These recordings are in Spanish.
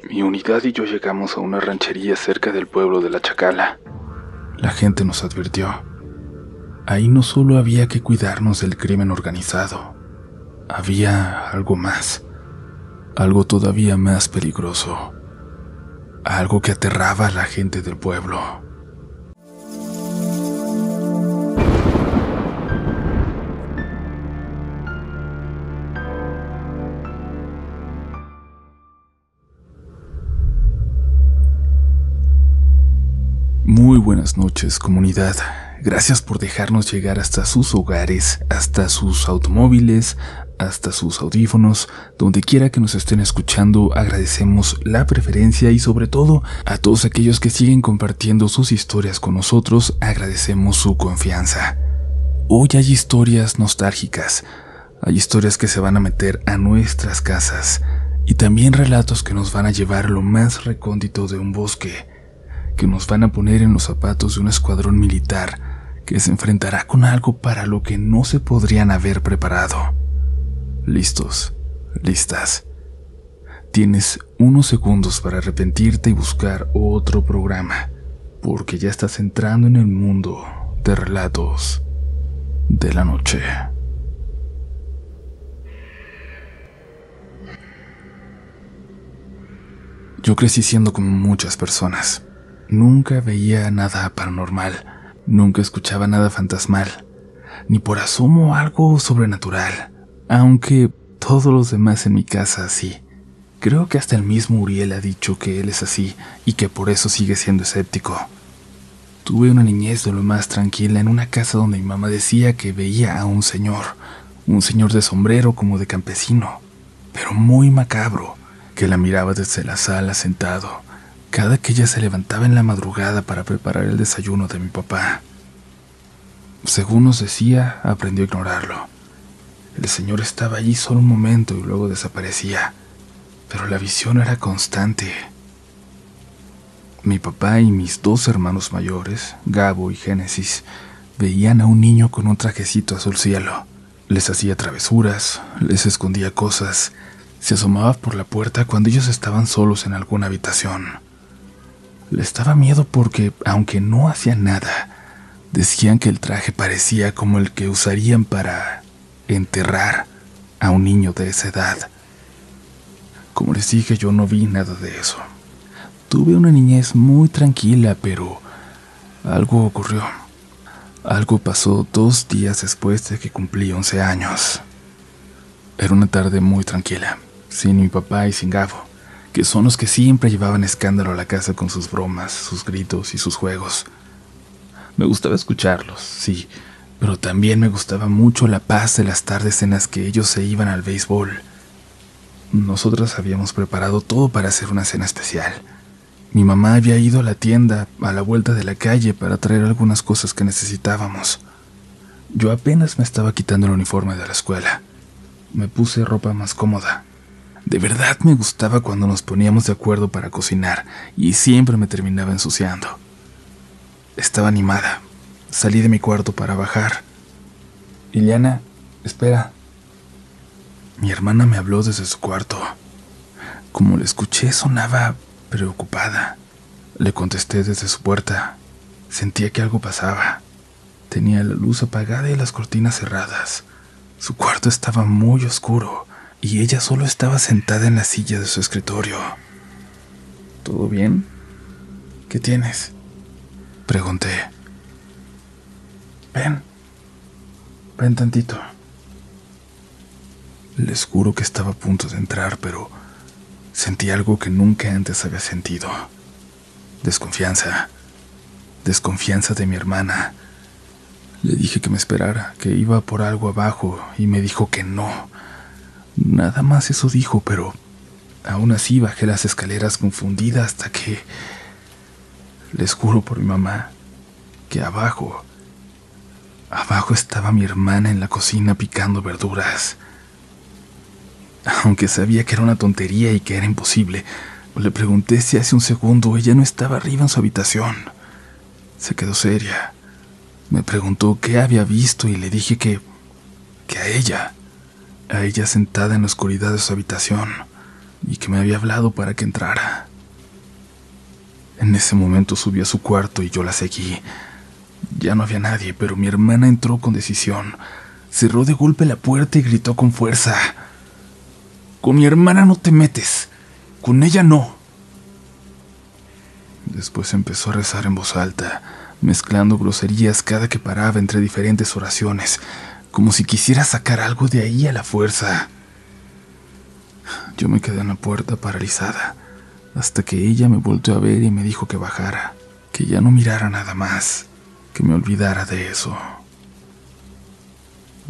Mi unidad y yo llegamos a una ranchería cerca del pueblo de La Chacala. La gente nos advirtió. Ahí no solo había que cuidarnos del crimen organizado, había algo más, algo todavía más peligroso, algo que aterraba a la gente del pueblo. Muy buenas noches, comunidad. Gracias por dejarnos llegar hasta sus hogares, hasta sus automóviles, hasta sus audífonos, donde quiera que nos estén escuchando. Agradecemos la preferencia y sobre todo a todos aquellos que siguen compartiendo sus historias con nosotros, agradecemos su confianza. Hoy hay historias nostálgicas, hay historias que se van a meter a nuestras casas y también relatos que nos van a llevar a lo más recóndito de un bosque, que nos van a poner en los zapatos de un escuadrón militar que se enfrentará con algo para lo que no se podrían haber preparado. ¿Listos? ¿Listas? Tienes unos segundos para arrepentirte y buscar otro programa, porque ya estás entrando en el mundo de relatos de la noche. Yo crecí siendo como muchas personas. Nunca veía nada paranormal, nunca escuchaba nada fantasmal, ni por asomo algo sobrenatural, aunque todos los demás en mi casa sí. Creo que hasta el mismo Uriel ha dicho que él es así y que por eso sigue siendo escéptico. Tuve una niñez de lo más tranquila en una casa donde mi mamá decía que veía a un señor de sombrero como de campesino, pero muy macabro, que la miraba desde la sala sentado cada que ella se levantaba en la madrugada para preparar el desayuno de mi papá. Según nos decía, aprendió a ignorarlo. El señor estaba allí solo un momento y luego desaparecía, pero la visión era constante. Mi papá y mis dos hermanos mayores, Gabo y Génesis, veían a un niño con un trajecito azul cielo. Les hacía travesuras, les escondía cosas, se asomaba por la puerta cuando ellos estaban solos en alguna habitación. Les daba miedo porque, aunque no hacía nada, decían que el traje parecía como el que usarían para enterrar a un niño de esa edad. Como les dije, yo no vi nada de eso. Tuve una niñez muy tranquila, pero algo ocurrió. Algo pasó 2 días después de que cumplí 11 años. Era una tarde muy tranquila, sin mi papá y sin Gabo, que son los que siempre llevaban escándalo a la casa con sus bromas, sus gritos y sus juegos. Me gustaba escucharlos, sí, pero también me gustaba mucho la paz de las tardes en las que ellos se iban al béisbol. Nosotras habíamos preparado todo para hacer una cena especial. Mi mamá había ido a la tienda a la vuelta de la calle para traer algunas cosas que necesitábamos. Yo apenas me estaba quitando el uniforme de la escuela. Me puse ropa más cómoda. De verdad me gustaba cuando nos poníamos de acuerdo para cocinar y siempre me terminaba ensuciando. Estaba animada. Salí de mi cuarto para bajar. Iliana, espera. Mi hermana me habló desde su cuarto. Como la escuché, sonaba preocupada. Le contesté desde su puerta. Sentía que algo pasaba. Tenía la luz apagada y las cortinas cerradas. Su cuarto estaba muy oscuro y ella solo estaba sentada en la silla de su escritorio. ¿Todo bien? ¿Qué tienes?, pregunté. Ven tantito. Les juro que estaba a punto de entrar, pero sentí algo que nunca antes había sentido. Desconfianza de mi hermana. Le dije que me esperara, que iba por algo abajo, y me dijo que no. Nada más eso dijo, pero aún así bajé las escaleras confundida hasta que... Les juro por mi mamá que abajo estaba mi hermana en la cocina picando verduras. Aunque sabía que era una tontería y que era imposible, le pregunté si hace un segundo ella no estaba arriba en su habitación. Se quedó seria. Me preguntó qué había visto y le dije que a ella sentada en la oscuridad de su habitación, y que me había hablado para que entrara. En ese momento subí a su cuarto y yo la seguí. Ya no había nadie, pero mi hermana entró con decisión. Cerró de golpe la puerta y gritó con fuerza: «Con mi hermana no te metes, con ella no». Después empezó a rezar en voz alta, mezclando groserías cada que paraba entre diferentes oraciones, como si quisiera sacar algo de ahí a la fuerza. Yo me quedé en la puerta paralizada, hasta que ella me volteó a ver y me dijo que bajara, que ya no mirara nada más, que me olvidara de eso.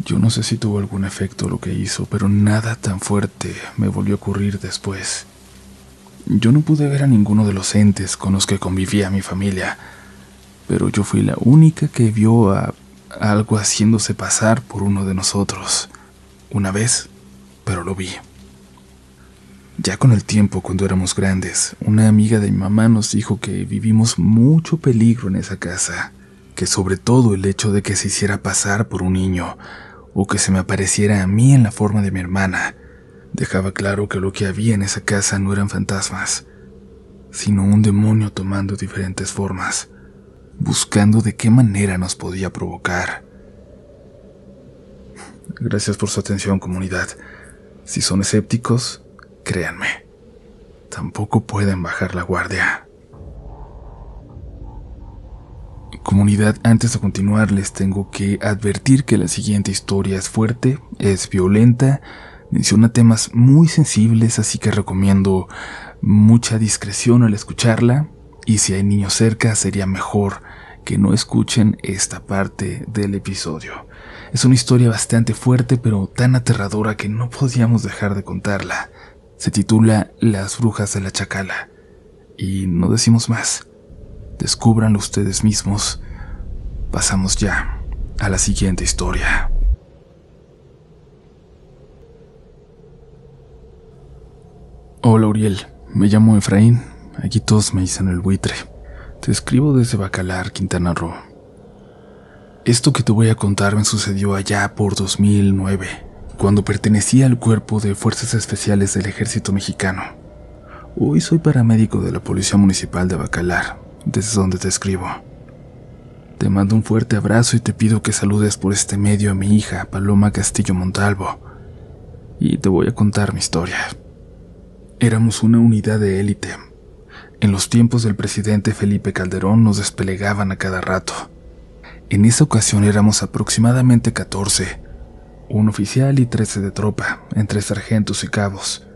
Yo no sé si tuvo algún efecto lo que hizo, pero nada tan fuerte me volvió a ocurrir después. Yo no pude ver a ninguno de los entes con los que convivía mi familia, pero yo fui la única que vio a algo haciéndose pasar por uno de nosotros. Una vez, pero lo vi. Ya con el tiempo, cuando éramos grandes, una amiga de mi mamá nos dijo que vivimos mucho peligro en esa casa, que sobre todo el hecho de que se hiciera pasar por un niño, o que se me apareciera a mí en la forma de mi hermana, dejaba claro que lo que había en esa casa no eran fantasmas, sino un demonio tomando diferentes formas, buscando de qué manera nos podía provocar. Gracias por su atención, comunidad. Si son escépticos, créanme, tampoco pueden bajar la guardia. Comunidad, antes de continuar les tengo que advertir que la siguiente historia es fuerte, es violenta, menciona temas muy sensibles, así que recomiendo mucha discreción al escucharla, y si hay niños cerca sería mejor que no escuchen esta parte del episodio. Es una historia bastante fuerte, pero tan aterradora que no podíamos dejar de contarla. Se titula Las brujas de la Chacala, y no decimos más. Descúbranlo ustedes mismos. Pasamos ya a la siguiente historia. Hola Uriel, me llamo Efraín, aquí todos me dicen el buitre. Te escribo desde Bacalar, Quintana Roo. Esto que te voy a contar me sucedió allá por 2009, cuando pertenecía al cuerpo de Fuerzas Especiales del Ejército Mexicano. Hoy soy paramédico de la Policía Municipal de Bacalar, desde donde te escribo. Te mando un fuerte abrazo y te pido que saludes por este medio a mi hija, Paloma Castillo Montalvo, y te voy a contar mi historia. Éramos una unidad de élite. En los tiempos del presidente Felipe Calderón nos desplegaban a cada rato. En esa ocasión éramos aproximadamente 14, un oficial y 13 de tropa, entre sargentos y cabos.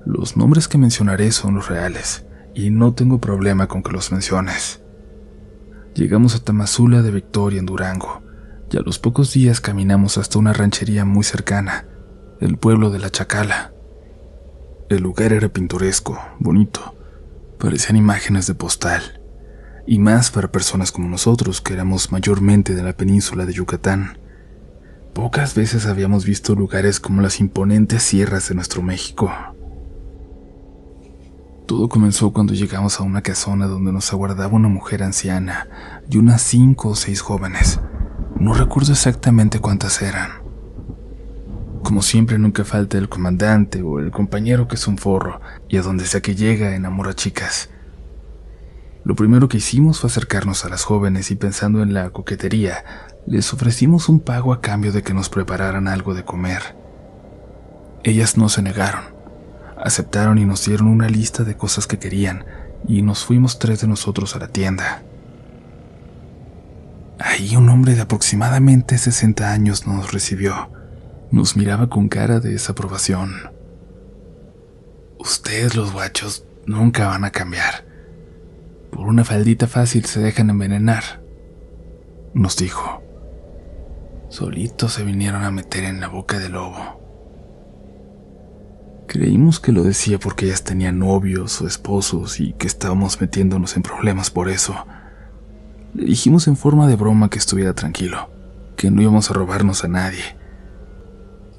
Los nombres que mencionaré son los reales, y no tengo problema con que los menciones. Llegamos a Tamazula de Victoria, en Durango, y a los pocos días caminamos hasta una ranchería muy cercana, el pueblo de La Chacala. El lugar era pintoresco, bonito, parecían imágenes de postal, y más para personas como nosotros, que éramos mayormente de la península de Yucatán. Pocas veces habíamos visto lugares como las imponentes sierras de nuestro México. Todo comenzó cuando llegamos a una casona donde nos aguardaba una mujer anciana y unas 5 o 6 jóvenes. No recuerdo exactamente cuántas eran. Como siempre, nunca falta el comandante o el compañero que es un forro, y a donde sea que llega enamora chicas. Lo primero que hicimos fue acercarnos a las jóvenes y, pensando en la coquetería, les ofrecimos un pago a cambio de que nos prepararan algo de comer. Ellas no se negaron. Aceptaron y nos dieron una lista de cosas que querían, y nos fuimos 3 de nosotros a la tienda. Ahí un hombre de aproximadamente 60 años nos recibió. Nos miraba con cara de desaprobación. Ustedes, los guachos, nunca van a cambiar. Por una faldita fácil se dejan envenenar, nos dijo. Solitos se vinieron a meter en la boca del lobo. Creímos que lo decía porque ellas tenían novios o esposos y que estábamos metiéndonos en problemas por eso. Le dijimos en forma de broma que estuviera tranquilo, que no íbamos a robarnos a nadie.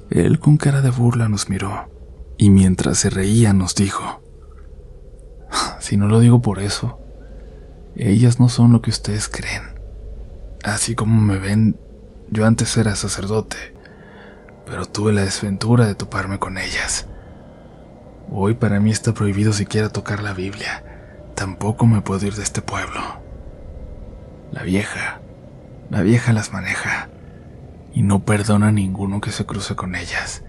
Él con cara de burla nos miró, y mientras se reía nos dijo: si no lo digo por eso, ellas no son lo que ustedes creen. Así como me ven, yo antes era sacerdote, pero tuve la desventura de toparme con ellas. Hoy para mí está prohibido siquiera tocar la Biblia. Tampoco me puedo ir de este pueblo. La vieja las maneja y no perdona a ninguno que se cruce con ellas.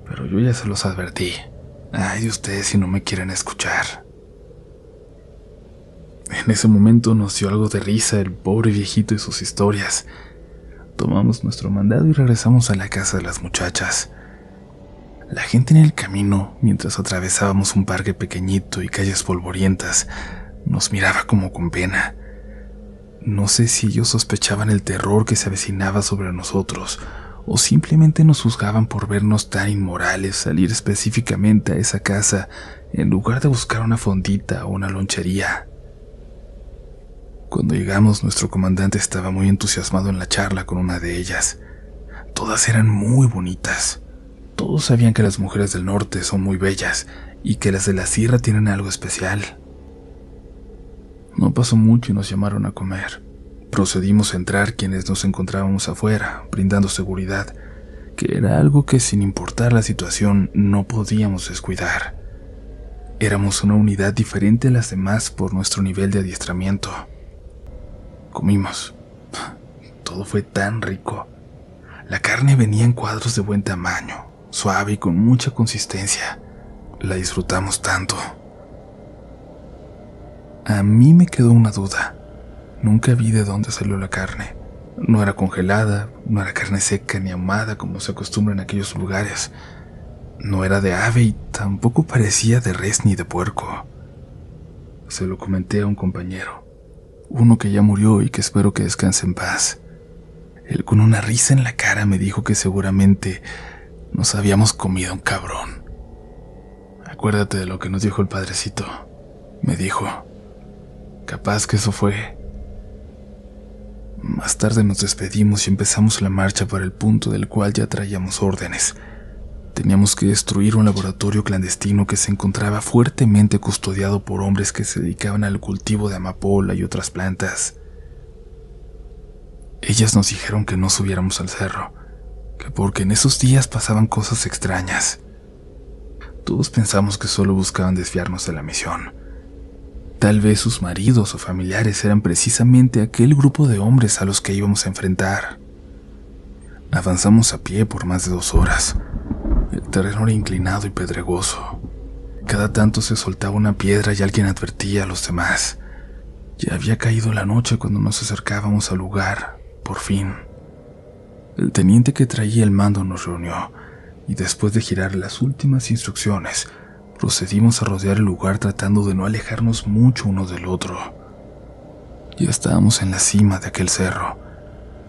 Pero yo ya se los advertí. Ay de ustedes si no me quieren escuchar. En ese momento nos dio algo de risa el pobre viejito y sus historias. Tomamos nuestro mandado y regresamos a la casa de las muchachas. La gente en el camino, mientras atravesábamos un parque pequeñito y calles polvorientas, nos miraba como con pena. No sé si ellos sospechaban el terror que se avecinaba sobre nosotros, o simplemente nos juzgaban por vernos tan inmorales salir específicamente a esa casa en lugar de buscar una fondita o una lonchería. Cuando llegamos, nuestro comandante estaba muy entusiasmado en la charla con una de ellas. Todas eran muy bonitas. Todos sabían que las mujeres del norte son muy bellas y que las de la sierra tienen algo especial. No pasó mucho y nos llamaron a comer. Procedimos a entrar quienes nos encontrábamos afuera, brindando seguridad, que era algo que sin importar la situación no podíamos descuidar. Éramos una unidad diferente a las demás por nuestro nivel de adiestramiento. Comimos. Todo fue tan rico. La carne venía en cuadros de buen tamaño, suave y con mucha consistencia. La disfrutamos tanto. A mí me quedó una duda. Nunca vi de dónde salió la carne. No era congelada, no era carne seca ni ahumada como se acostumbra en aquellos lugares. No era de ave y tampoco parecía de res ni de puerco. Se lo comenté a un compañero, uno que ya murió y que espero que descanse en paz. Él con una risa en la cara me dijo que seguramente nos habíamos comido un cabrón. Acuérdate de lo que nos dijo el padrecito, me dijo. Capaz que eso fue. Más tarde nos despedimos y empezamos la marcha para el punto del cual ya traíamos órdenes. Teníamos que destruir un laboratorio clandestino que se encontraba fuertemente custodiado por hombres que se dedicaban al cultivo de amapola y otras plantas. Ellas nos dijeron que no subiéramos al cerro, que porque en esos días pasaban cosas extrañas. Todos pensamos que solo buscaban desviarnos de la misión. Tal vez sus maridos o familiares eran precisamente aquel grupo de hombres a los que íbamos a enfrentar. Avanzamos a pie por más de 2 horas. El terreno era inclinado y pedregoso. Cada tanto se soltaba una piedra y alguien advertía a los demás. Ya había caído la noche cuando nos acercábamos al lugar, por fin. El teniente que traía el mando nos reunió, y después de girar las últimas instrucciones, procedimos a rodear el lugar tratando de no alejarnos mucho uno del otro. Ya estábamos en la cima de aquel cerro.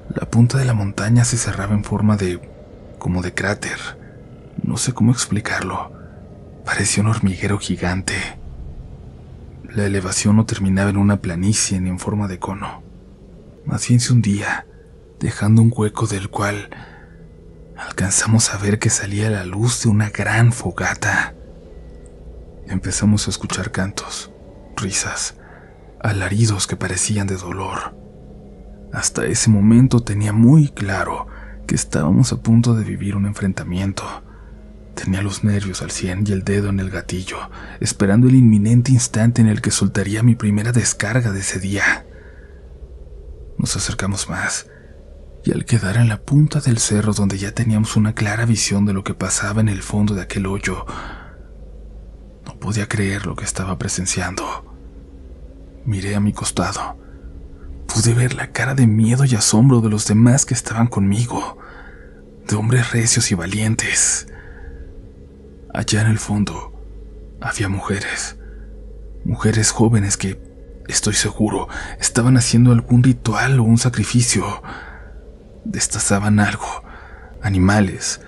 La punta de la montaña se cerraba en forma como de cráter. No sé cómo explicarlo. Parecía un hormiguero gigante. La elevación no terminaba en una planicie ni en forma de cono. Más bien se hundía, dejando un hueco del cual alcanzamos a ver que salía la luz de una gran fogata. Empezamos a escuchar cantos, risas, alaridos que parecían de dolor. Hasta ese momento tenía muy claro que estábamos a punto de vivir un enfrentamiento. Tenía los nervios al 100 y el dedo en el gatillo, esperando el inminente instante en el que soltaría mi primera descarga de ese día. Nos acercamos más, y al quedar en la punta del cerro donde ya teníamos una clara visión de lo que pasaba en el fondo de aquel hoyo, no podía creer lo que estaba presenciando. Miré a mi costado. Pude ver la cara de miedo y asombro de los demás que estaban conmigo, de hombres recios y valientes. Allá en el fondo había mujeres jóvenes que, estoy seguro, estaban haciendo algún ritual o un sacrificio. Destazaban algo, animales,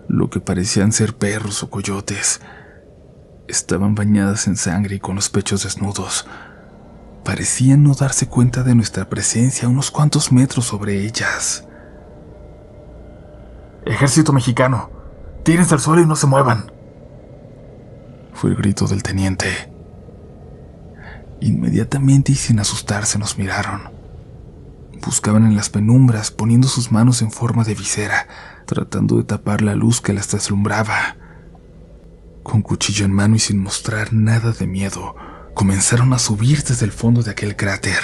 lo que parecían ser perros o coyotes. Estaban bañadas en sangre y con los pechos desnudos. Parecían no darse cuenta de nuestra presencia a unos cuantos metros sobre ellas. Ejército mexicano, tírense al suelo y no se muevan. Fue el grito del teniente. Inmediatamente y sin asustarse nos miraron. Buscaban en las penumbras, poniendo sus manos en forma de visera, tratando de tapar la luz que las deslumbraba. Con cuchillo en mano y sin mostrar nada de miedo, comenzaron a subir desde el fondo de aquel cráter.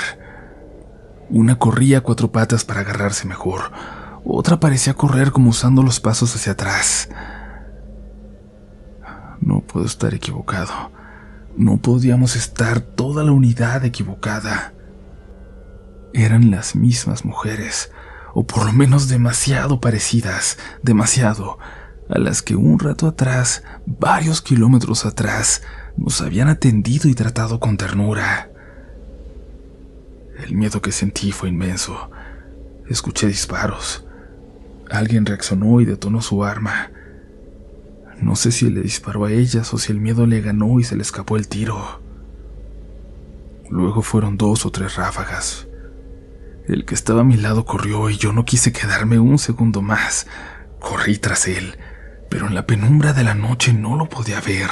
Una corría a 4 patas para agarrarse mejor, otra parecía correr como usando los pasos hacia atrás. No puedo estar equivocado. No podíamos estar toda la unidad equivocada. Eran las mismas mujeres, o por lo menos demasiado parecidas, demasiado, a las que un rato atrás, varios kilómetros atrás, nos habían atendido y tratado con ternura. El miedo que sentí fue inmenso. Escuché disparos. Alguien reaccionó y detonó su arma. No sé si le disparó a ellas o si el miedo le ganó y se le escapó el tiro. Luego fueron 2 o 3 ráfagas. El que estaba a mi lado corrió y yo no quise quedarme un segundo más. Corrí tras él, pero en la penumbra de la noche no lo podía ver.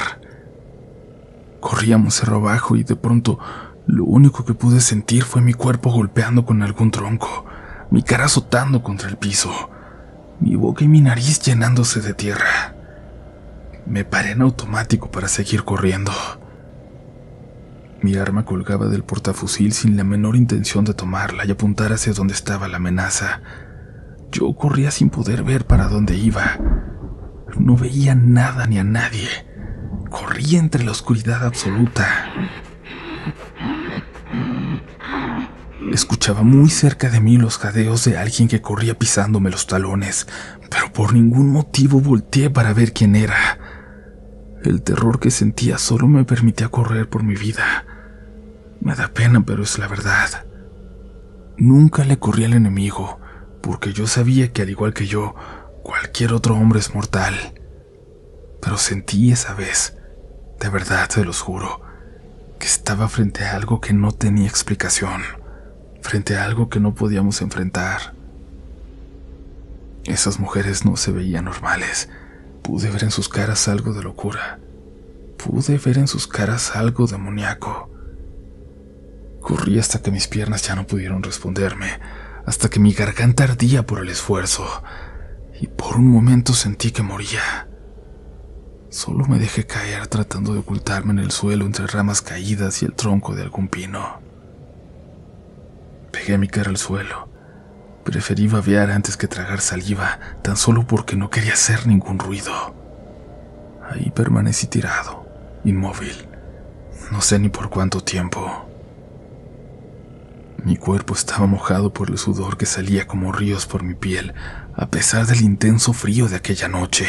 Corríamos cerro abajo y de pronto lo único que pude sentir fue mi cuerpo golpeando con algún tronco, mi cara azotando contra el piso, mi boca y mi nariz llenándose de tierra. Me paré en automático para seguir corriendo. Mi arma colgaba del portafusil sin la menor intención de tomarla y apuntar hacia donde estaba la amenaza. Yo corría sin poder ver para dónde iba. No veía nada ni a nadie. Corría entre la oscuridad absoluta. Escuchaba muy cerca de mí los jadeos de alguien que corría pisándome los talones, pero por ningún motivo volteé para ver quién era. El terror que sentía solo me permitía correr por mi vida. Me da pena, pero es la verdad. Nunca le corrí al enemigo, porque yo sabía que al igual que yo, cualquier otro hombre es mortal. Pero sentí esa vez, de verdad te los juro, que estaba frente a algo que no tenía explicación, frente a algo que no podíamos enfrentar. Esas mujeres no se veían normales. Pude ver en sus caras algo de locura. Pude ver en sus caras algo demoníaco. Corrí hasta que mis piernas ya no pudieron responderme, hasta que mi garganta ardía por el esfuerzo, y por un momento sentí que moría. Solo me dejé caer tratando de ocultarme en el suelo entre ramas caídas y el tronco de algún pino. Pegué mi cara al suelo. Preferí babear antes que tragar saliva, tan solo porque no quería hacer ningún ruido. Ahí permanecí tirado, inmóvil. No sé ni por cuánto tiempo. Mi cuerpo estaba mojado por el sudor que salía como ríos por mi piel, a pesar del intenso frío de aquella noche.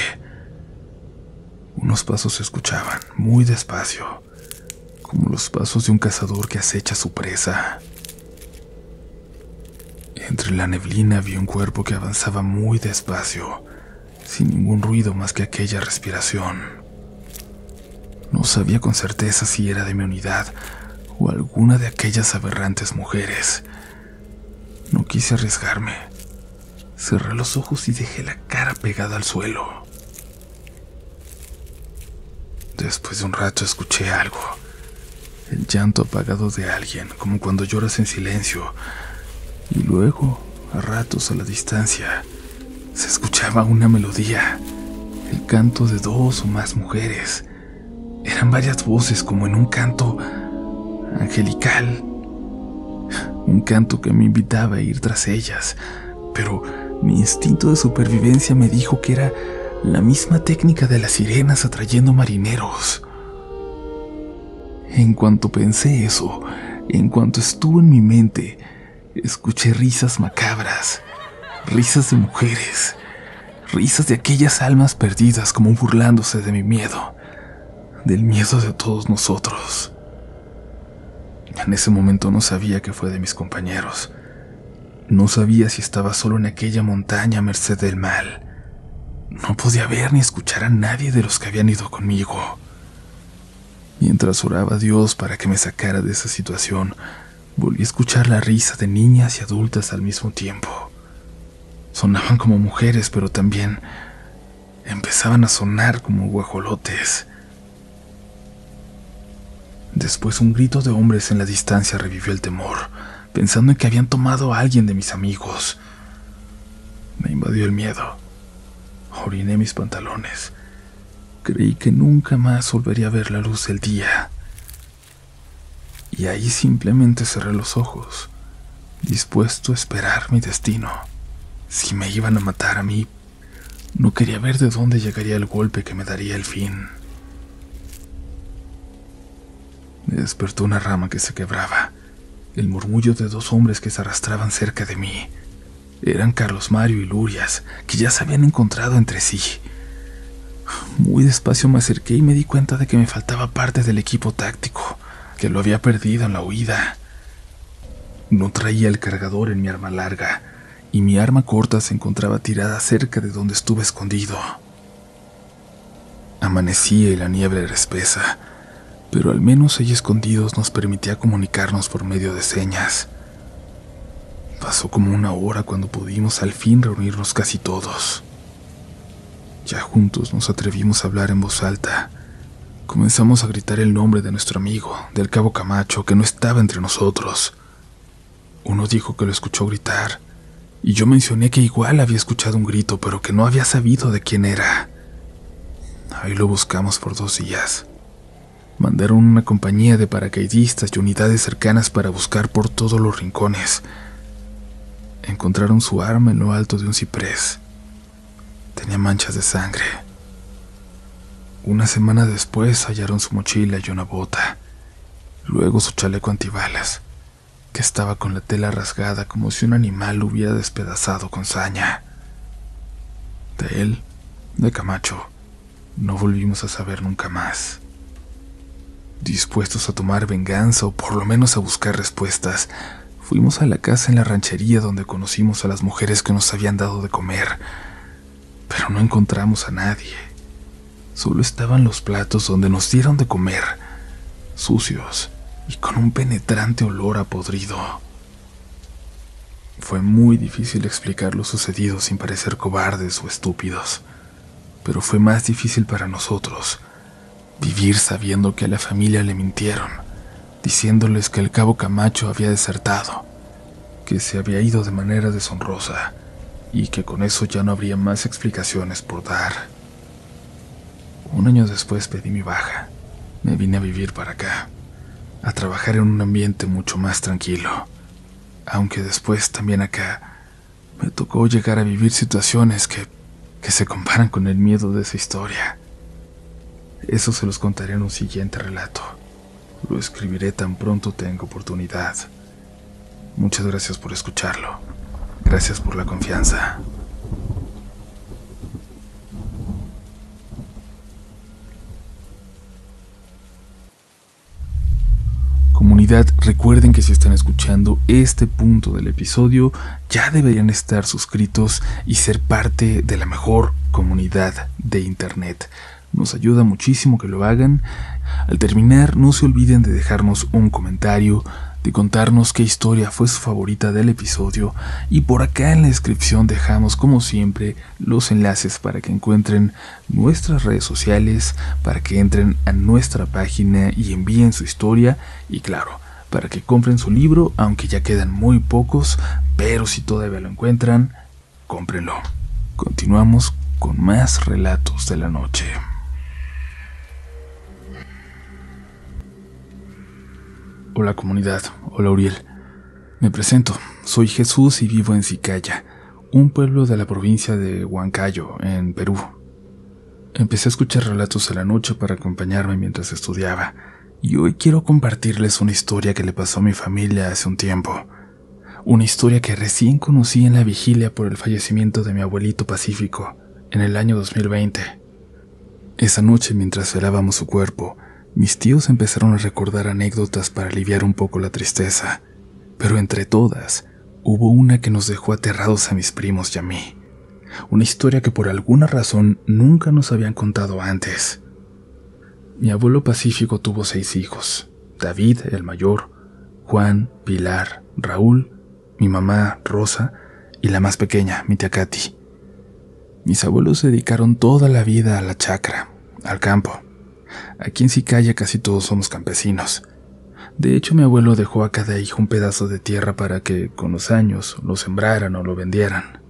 Unos pasos se escuchaban, muy despacio, como los pasos de un cazador que acecha a su presa. Entre la neblina vi un cuerpo que avanzaba muy despacio, sin ningún ruido más que aquella respiración. No sabía con certeza si era de mi unidad o alguna de aquellas aberrantes mujeres. No quise arriesgarme. Cerré los ojos y dejé la cara pegada al suelo. Después de un rato escuché algo. El llanto apagado de alguien, como cuando lloras en silencio. Y luego, a ratos a la distancia, se escuchaba una melodía, el canto de 2 o más mujeres. Eran varias voces como en un canto angelical, un canto que me invitaba a ir tras ellas, pero mi instinto de supervivencia me dijo que era la misma técnica de las sirenas atrayendo marineros. En cuanto pensé eso, en cuanto estuvo en mi mente, escuché risas macabras, risas de mujeres, risas de aquellas almas perdidas como burlándose de mi miedo, del miedo de todos nosotros. En ese momento no sabía qué fue de mis compañeros. No sabía si estaba solo en aquella montaña a merced del mal. No podía ver ni escuchar a nadie de los que habían ido conmigo. Mientras oraba a Dios para que me sacara de esa situación, volví a escuchar la risa de niñas y adultas al mismo tiempo. Sonaban como mujeres, pero también empezaban a sonar como guajolotes. Después un grito de hombres en la distancia revivió el temor, pensando en que habían tomado a alguien de mis amigos. Me invadió el miedo. Oriné mis pantalones. Creí que nunca más volvería a ver la luz del día. Y ahí simplemente cerré los ojos, dispuesto a esperar mi destino. Si me iban a matar a mí, no quería ver de dónde llegaría el golpe que me daría el fin. Me despertó una rama que se quebraba, el murmullo de dos hombres que se arrastraban cerca de mí. Eran Carlos Mario y Lurias, que ya se habían encontrado entre sí. Muy despacio me acerqué y me di cuenta de que me faltaba parte del equipo táctico, que lo había perdido en la huida. No traía el cargador en mi arma larga, y mi arma corta se encontraba tirada cerca de donde estuve escondido. Amanecía y la niebla era espesa, pero al menos allí escondidos nos permitía comunicarnos por medio de señas. Pasó como una hora cuando pudimos al fin reunirnos casi todos. Ya juntos nos atrevimos a hablar en voz alta. Comenzamos a gritar el nombre de nuestro amigo, del cabo Camacho, que no estaba entre nosotros. Uno dijo que lo escuchó gritar, y yo mencioné que igual había escuchado un grito, pero que no había sabido de quién era. Ahí lo buscamos por 2 días. Mandaron una compañía de paracaidistas y unidades cercanas para buscar por todos los rincones. Encontraron su arma en lo alto de un ciprés. Tenía manchas de sangre. Una semana después hallaron su mochila y una bota. Luego su chaleco antibalas, que estaba con la tela rasgada como si un animal lo hubiera despedazado con saña. De él, de Camacho, no volvimos a saber nunca más. Dispuestos a tomar venganza o por lo menos a buscar respuestas, fuimos a la casa en la ranchería donde conocimos a las mujeres que nos habían dado de comer, pero no encontramos a nadie. Solo estaban los platos donde nos dieron de comer, sucios y con un penetrante olor a podrido. Fue muy difícil explicar lo sucedido sin parecer cobardes o estúpidos, pero fue más difícil para nosotros vivir sabiendo que a la familia le mintieron, diciéndoles que el cabo Camacho había desertado, que se había ido de manera deshonrosa y que con eso ya no habría más explicaciones por dar. 1 año después pedí mi baja. Me vine a vivir para acá, a trabajar en un ambiente mucho más tranquilo, aunque después también acá me tocó llegar a vivir situaciones que se comparan con el miedo de esa historia. Eso se los contaré en un siguiente relato. Lo escribiré tan pronto tenga oportunidad. Muchas gracias por escucharlo. Gracias por la confianza. Comunidad, recuerden que si están escuchando este punto del episodio, ya deberían estar suscritos y ser parte de la mejor comunidad de internet. Nos ayuda muchísimo que lo hagan. Al terminar, no se olviden de dejarnos un comentario, de contarnos qué historia fue su favorita del episodio, y por acá en la descripción dejamos, como siempre, los enlaces para que encuentren nuestras redes sociales, para que entren a nuestra página y envíen su historia, y claro, para que compren su libro, aunque ya quedan muy pocos, pero si todavía lo encuentran, cómprenlo. Continuamos con más relatos de la noche. Hola comunidad, hola Uriel. Me presento, soy Jesús y vivo en Cicaya, un pueblo de la provincia de Huancayo, en Perú. Empecé a escuchar relatos de la noche para acompañarme mientras estudiaba, y hoy quiero compartirles una historia que le pasó a mi familia hace un tiempo. Una historia que recién conocí en la vigilia por el fallecimiento de mi abuelito Pacífico, en el año 2020. Esa noche, mientras velábamos su cuerpo, mis tíos empezaron a recordar anécdotas para aliviar un poco la tristeza, pero entre todas, hubo una que nos dejó aterrados a mis primos y a mí. Una historia que por alguna razón nunca nos habían contado antes. Mi abuelo Pacífico tuvo 6 hijos: David, el mayor, Juan, Pilar, Raúl, mi mamá, Rosa, y la más pequeña, mi tía Katy. Mis abuelos se dedicaron toda la vida a la chacra, al campo. Aquí en Cicaya casi todos somos campesinos. De hecho, mi abuelo dejó a cada hijo un pedazo de tierra para que, con los años, lo sembraran o lo vendieran.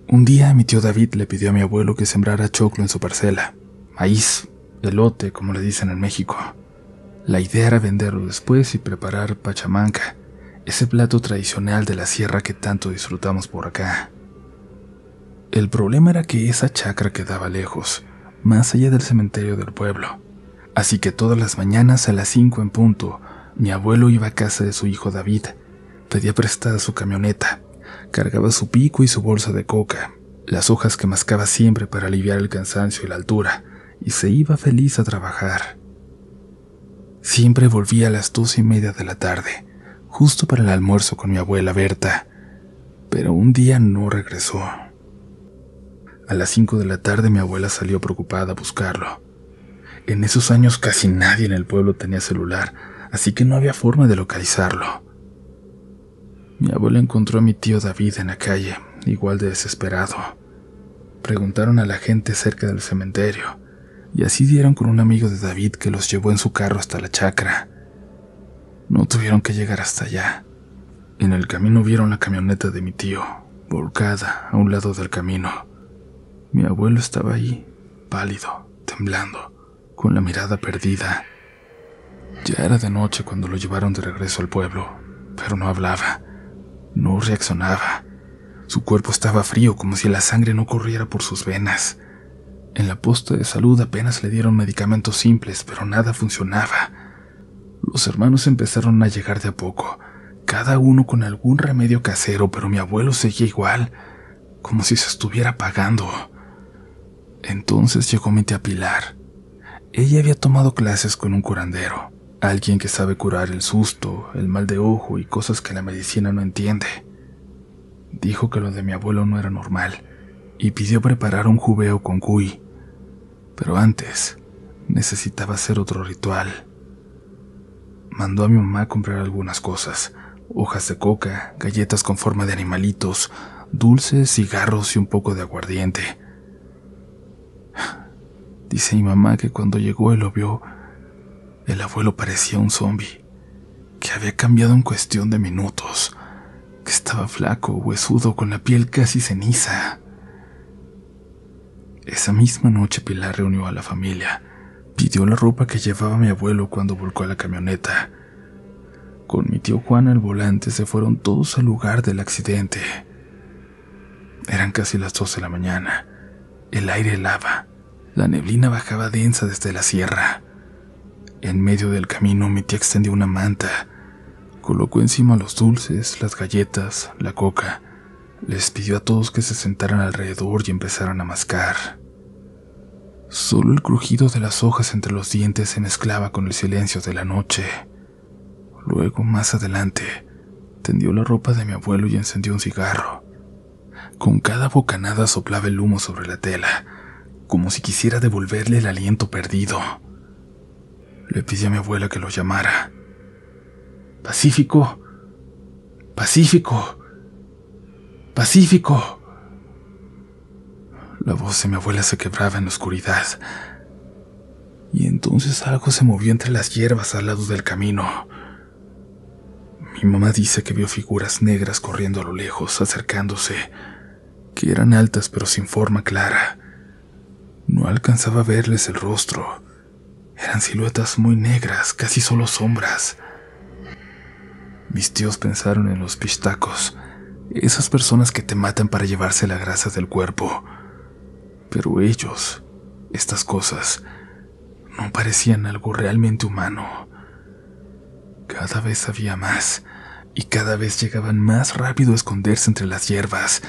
Un día mi tío David le pidió a mi abuelo que sembrara choclo en su parcela. maíz, elote, como le dicen en México. La idea era venderlo después y preparar pachamanca, ese plato tradicional de la sierra que tanto disfrutamos por acá. El problema era que esa chacra quedaba lejos, más allá del cementerio del pueblo. Así que todas las mañanas a las 5 en punto, mi abuelo iba a casa de su hijo David, pedía prestada su camioneta, cargaba su pico y su bolsa de coca, las hojas que mascaba siempre para aliviar el cansancio y la altura, y se iba feliz a trabajar. Siempre volvía a las 2:30 de la tarde, justo para el almuerzo con mi abuela Berta, pero un día no regresó. A las 5 de la tarde mi abuela salió preocupada a buscarlo. En esos años casi nadie en el pueblo tenía celular, así que no había forma de localizarlo. Mi abuela encontró a mi tío David en la calle, igual de desesperado. Preguntaron a la gente cerca del cementerio, y así dieron con un amigo de David que los llevó en su carro hasta la chacra. No tuvieron que llegar hasta allá. En el camino vieron la camioneta de mi tío, volcada a un lado del camino. Mi abuelo estaba ahí, pálido, temblando, con la mirada perdida. Ya era de noche cuando lo llevaron de regreso al pueblo, pero no hablaba, no reaccionaba. Su cuerpo estaba frío, como si la sangre no corriera por sus venas. En la posta de salud apenas le dieron medicamentos simples, pero nada funcionaba. Los hermanos empezaron a llegar de a poco, cada uno con algún remedio casero, pero mi abuelo seguía igual, como si se estuviera apagando. Entonces llegó mi tía Pilar. Ella había tomado clases con un curandero, alguien que sabe curar el susto, el mal de ojo y cosas que la medicina no entiende. Dijo que lo de mi abuelo no era normal y pidió preparar un jubeo con cuy, pero antes necesitaba hacer otro ritual. Mandó a mi mamá a comprar algunas cosas: hojas de coca, galletas con forma de animalitos, dulces, cigarros y un poco de aguardiente. Dice mi mamá que cuando llegó y lo vio, el abuelo parecía un zombi, que había cambiado en cuestión de minutos, que estaba flaco, huesudo, con la piel casi ceniza. Esa misma noche Pilar reunió a la familia, pidió la ropa que llevaba mi abuelo cuando volcó a la camioneta. Con mi tío Juan al volante se fueron todos al lugar del accidente. Eran casi las 2 de la mañana, el aire helaba. La neblina bajaba densa desde la sierra. En medio del camino mi tía extendió una manta, colocó encima los dulces, las galletas, la coca. Les pidió a todos que se sentaran alrededor y empezaran a mascar. Solo el crujido de las hojas entre los dientes se mezclaba con el silencio de la noche. Luego, más adelante, tendió la ropa de mi abuelo y encendió un cigarro. Con cada bocanada soplaba el humo sobre la tela, como si quisiera devolverle el aliento perdido. Le pidió a mi abuela que lo llamara. «Pacífico, Pacífico, Pacífico». La voz de mi abuela se quebraba en la oscuridad, y entonces algo se movió entre las hierbas al lado del camino. Mi mamá dice que vio figuras negras corriendo a lo lejos, acercándose, que eran altas pero sin forma clara. No alcanzaba a verles el rostro. Eran siluetas muy negras, casi solo sombras. Mis tíos pensaron en los pistacos, esas personas que te matan para llevarse la grasa del cuerpo. Pero ellos, estas cosas, no parecían algo realmente humano. Cada vez había más, y cada vez llegaban más rápido a esconderse entre las hierbas,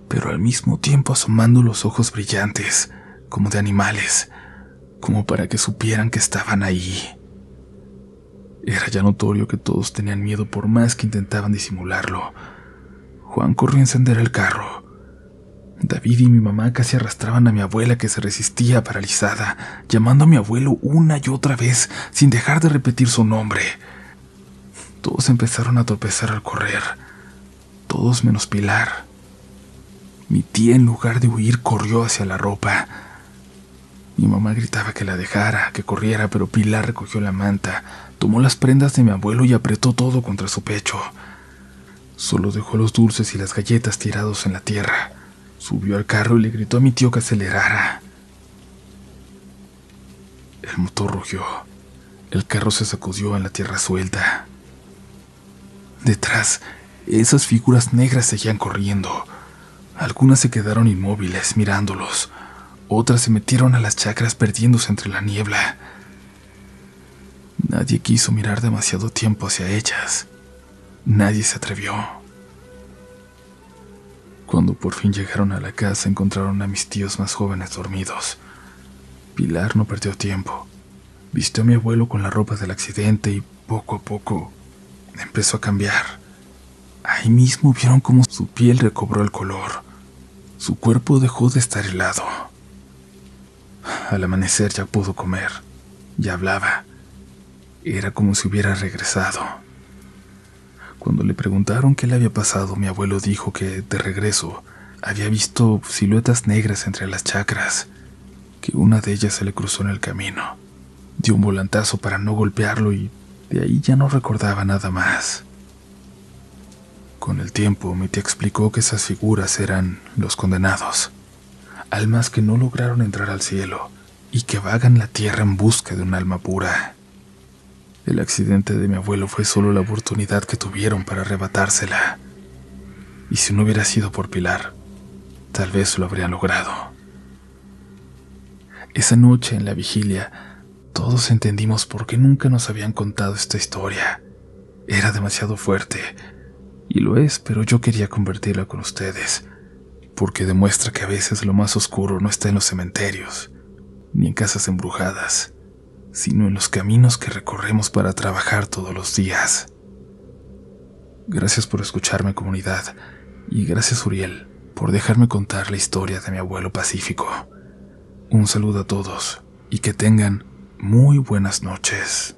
pero al mismo tiempo asomando los ojos brillantes, como de animales, como para que supieran que estaban ahí. Era ya notorio que todos tenían miedo por más que intentaban disimularlo. Juan corrió a encender el carro. David y mi mamá casi arrastraban a mi abuela, que se resistía paralizada, llamando a mi abuelo una y otra vez, sin dejar de repetir su nombre. Todos empezaron a tropezar al correr, todos menos Pilar. Mi tía, en lugar de huir, corrió hacia la ropa. Mi mamá gritaba que la dejara, que corriera, pero Pilar recogió la manta, tomó las prendas de mi abuelo y apretó todo contra su pecho. Solo dejó los dulces y las galletas tirados en la tierra. Subió al carro y le gritó a mi tío que acelerara. El motor rugió. El carro se sacudió en la tierra suelta. Detrás, esas figuras negras seguían corriendo. Algunas se quedaron inmóviles mirándolos. Otras se metieron a las chacras perdiéndose entre la niebla. Nadie quiso mirar demasiado tiempo hacia ellas. Nadie se atrevió. Cuando por fin llegaron a la casa, encontraron a mis tíos más jóvenes dormidos. Pilar no perdió tiempo. Vistió a mi abuelo con la ropa del accidente y poco a poco empezó a cambiar. Ahí mismo vieron cómo su piel recobró el color. Su cuerpo dejó de estar helado. Al amanecer ya pudo comer. Ya hablaba. Era como si hubiera regresado. Cuando le preguntaron qué le había pasado, mi abuelo dijo que, de regreso, había visto siluetas negras entre las chacras, que una de ellas se le cruzó en el camino. Dio un volantazo para no golpearlo y de ahí ya no recordaba nada más. Con el tiempo, mi tía explicó que esas figuras eran los condenados, almas que no lograron entrar al cielo y que vagan la tierra en busca de un alma pura. El accidente de mi abuelo fue solo la oportunidad que tuvieron para arrebatársela. Y si no hubiera sido por Pilar, tal vez lo habrían logrado. Esa noche en la vigilia, todos entendimos por qué nunca nos habían contado esta historia. Era demasiado fuerte, y lo es, pero yo quería compartirla con ustedes, porque demuestra que a veces lo más oscuro no está en los cementerios, ni en casas embrujadas, sino en los caminos que recorremos para trabajar todos los días. Gracias por escucharme, comunidad, y gracias, Uriel, por dejarme contar la historia de mi abuelo Pacífico. Un saludo a todos, y que tengan muy buenas noches.